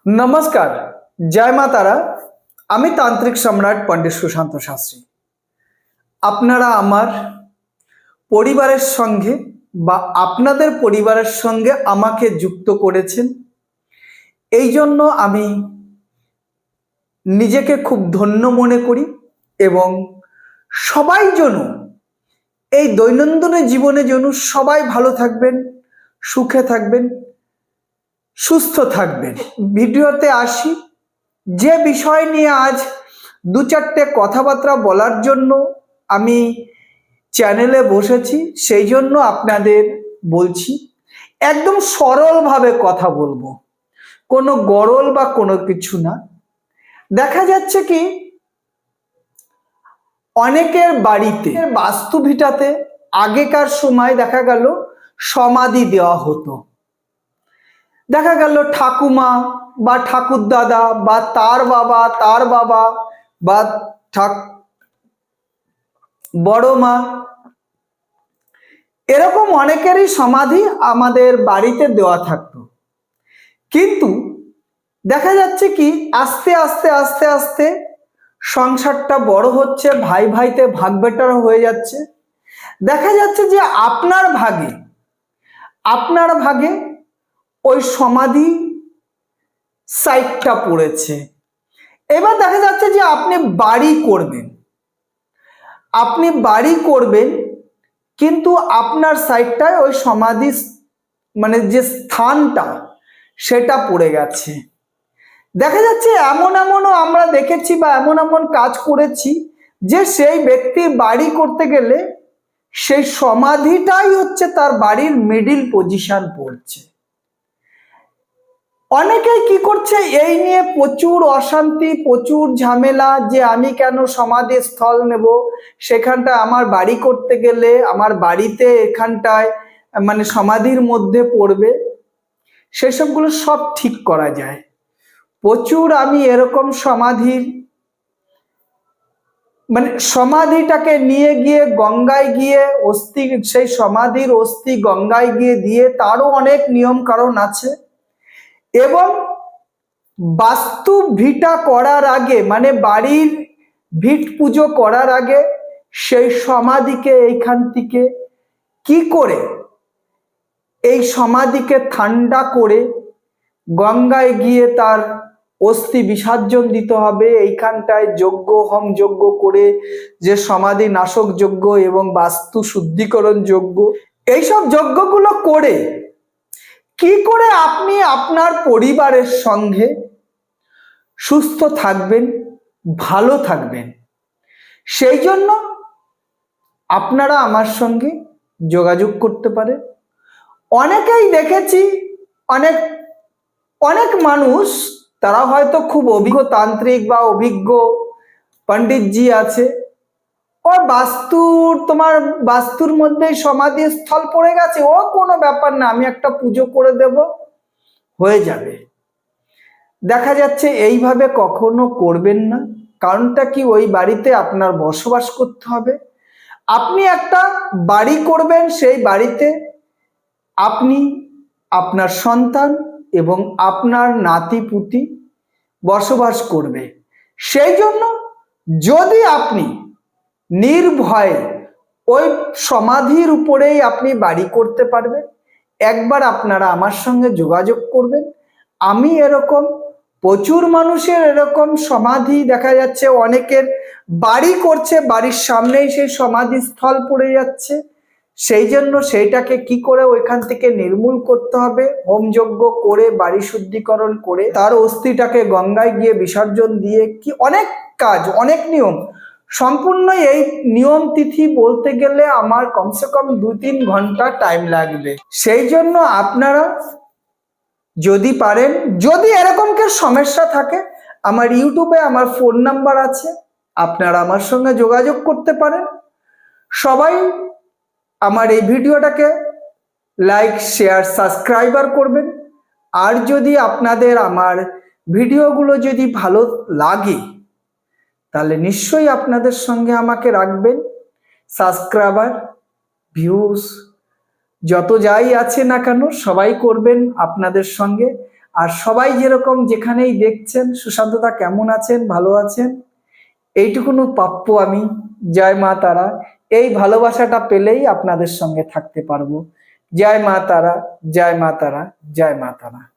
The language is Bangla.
নমস্কার, জয় মা তারা। আমি তান্ত্রিক সম্রাট পণ্ডিত সুশান্ত শাস্ত্রী। আপনারা আমার পরিবারের সঙ্গে বা আপনাদের পরিবারের সঙ্গে আমাকে যুক্ত করেছেন, এই জন্য আমি নিজেকে খুব ধন্য মনে করি এবং সবাই যেন এই দৈনন্দিন জীবনে যেন সবাই ভালো থাকবেন, সুখে থাকবেন, সুস্থ থাকবেন। ভিডিওতে আসি, যে বিষয় নিয়ে আজ দু চারটে কথাবার্তা বলার জন্য আমি চ্যানেলে বসেছি, সেই জন্য আপনাদের বলছি। একদম সরলভাবে কথা বলবো, কোনো গরল বা কোনো কিছু না। দেখা যাচ্ছে কি অনেকের বাড়িতে বাস্তুভিটাতে আগেকার সময় দেখা গেল সমাধি দেওয়া হতো। দেখা গেল ঠাকুমা বা ঠাকুরদাদা বা তার বাবা বা বড় মা, এরকম অনেকেরই সমাধি আমাদের বাড়িতে দেওয়া থাকতো। কিন্তু দেখা যাচ্ছে কি আস্তে আস্তে আস্তে আস্তে সংসারটা বড় হচ্ছে, ভাই ভাইতে ভাগ বেটারা হয়ে যাচ্ছে। দেখা যাচ্ছে যে আপনার ভাগে ওই সমাধি সাইটটা পড়েছে। এবার দেখা যাচ্ছে যে আপনি বাড়ি করবেন কিন্তু আপনার সাইডটায় ওই সমাধি মানে যে স্থানটা সেটা পড়ে গেছে। দেখা যাচ্ছে এমনও আমরা দেখেছি বা এমন কাজ করেছি যে সেই ব্যক্তি বাড়ি করতে গেলে সেই সমাধিটাই হচ্ছে তার বাড়ির মিডিল পজিশন পড়ছে। অনেকেই কি করছে, এই নিয়ে প্রচুর অশান্তি, প্রচুর ঝামেলা, যে আমি কেন সমাধি স্থল নেব, সেখানটা আমার বাড়ি করতে গেলে আমার বাড়িতে এখানটায় মানে সমাধির মধ্যে পড়বে। সেসবগুলো সব ঠিক করা যায়। প্রচুর আমি এরকম সমাধিটাকে নিয়ে গিয়ে গঙ্গায় গিয়ে সেই সমাধির অস্থি গঙ্গায় গিয়ে দিয়ে, তারও অনেক নিয়ম কারণ আছে। এবং বাস্তু ভিটা করার আগে মানে বাড়ির ভিট পুজো করার আগে সেই সমাধিকে এইখান থেকে কি করে এই সমাধিকে ঠান্ডা করে গঙ্গায় গিয়ে তার অস্থি বিসর্জন দিতে হবে। এইখানটায় যজ্ঞ হোম যজ্ঞ করে, যে সমাধি নাশক যজ্ঞ এবং বাস্তু শুদ্ধিকরণ যজ্ঞ, এইসব যজ্ঞগুলো করে কি করে আপনি আপনার পরিবারের সঙ্গে সুস্থ থাকবেন, ভালো থাকবেন, সেই জন্য আপনারা আমার সঙ্গে যোগাযোগ করতে পারেন। অনেকেই দেখেছি, অনেক মানুষ, তারা হয়তো খুব অভিজ্ঞ তান্ত্রিক বা অভিজ্ঞ পণ্ডিতজি আছে, ও বাস্তুর মধ্যেই সমাধি স্থল পড়ে গেছে, ও কোনো ব্যাপার না, আমি একটা পুজো করে দেব, হয়ে যাবে। দেখা যাচ্ছে এইভাবে কখনো করবেন না। কারণটা কি, ওই বাড়িতে আপনার বসবাস করতে হবে। আপনি একটা বাড়ি করবেন, সেই বাড়িতে আপনি, আপনার সন্তান এবং আপনার নাতিপুতি বসবাস করবে। সেই জন্য যদি আপনি নির্ভয়ে ওই সমাধির উপরেই আপনি বাড়ি করতে পারবেন, একবার আপনারা আমার সঙ্গে যোগাযোগ করবেন। আমি এরকম প্রচুর মানুষের এরকম সমাধি দেখা যাচ্ছে, অনেকের বাড়ি করছে, বাড়ির সামনেই সেই সমাধি স্থল পড়ে যাচ্ছে। সেই জন্য সেইটাকে কি করে ওইখান থেকে নির্মূল করতে হবে, হোম যজ্ঞ করে, বাড়ি শুদ্ধিকরণ করে, তার অস্থিটাকে গঙ্গায় গিয়ে বিসর্জন দিয়ে, কি অনেক কাজ, অনেক নিয়ম। সম্পূর্ণ এই নিয়ম তিথি বলতে গেলে আমার কমসে কম 2-3 ঘন্টা টাইম লাগবে। সেই জন্য আপনারা যদি পারেন, যদি এরকম কেউ সমস্যা থাকে, আমার ইউটিউবে আমার ফোন নাম্বার আছে, আপনারা আমার সঙ্গে যোগাযোগ করতে পারেন। সবাই আমার এই ভিডিওটাকে লাইক, শেয়ার, সাবস্ক্রাইবার করবেন। আর যদি আপনাদের আমার ভিডিওগুলো যদি ভালো লাগে, তাহলে নিশ্চয়ই আপনাদের সঙ্গে আমাকে রাখবেন। সাবস্ক্রাইবার, ভিউজ যত যাই আছে না কেন, সবাই করবেন আপনাদের সঙ্গে। আর সবাই যেরকম যেখানেই দেখছেন সুশান্তদা কেমন আছেন, ভালো আছেন, এইটুকুনো প্রাপ্য আমি। জয় মা তারা। এই ভালোবাসাটা পেলেই আপনাদের সঙ্গে থাকতে পারবো। জয় মা তারা, জয় মা তারা, জয় মা তারা।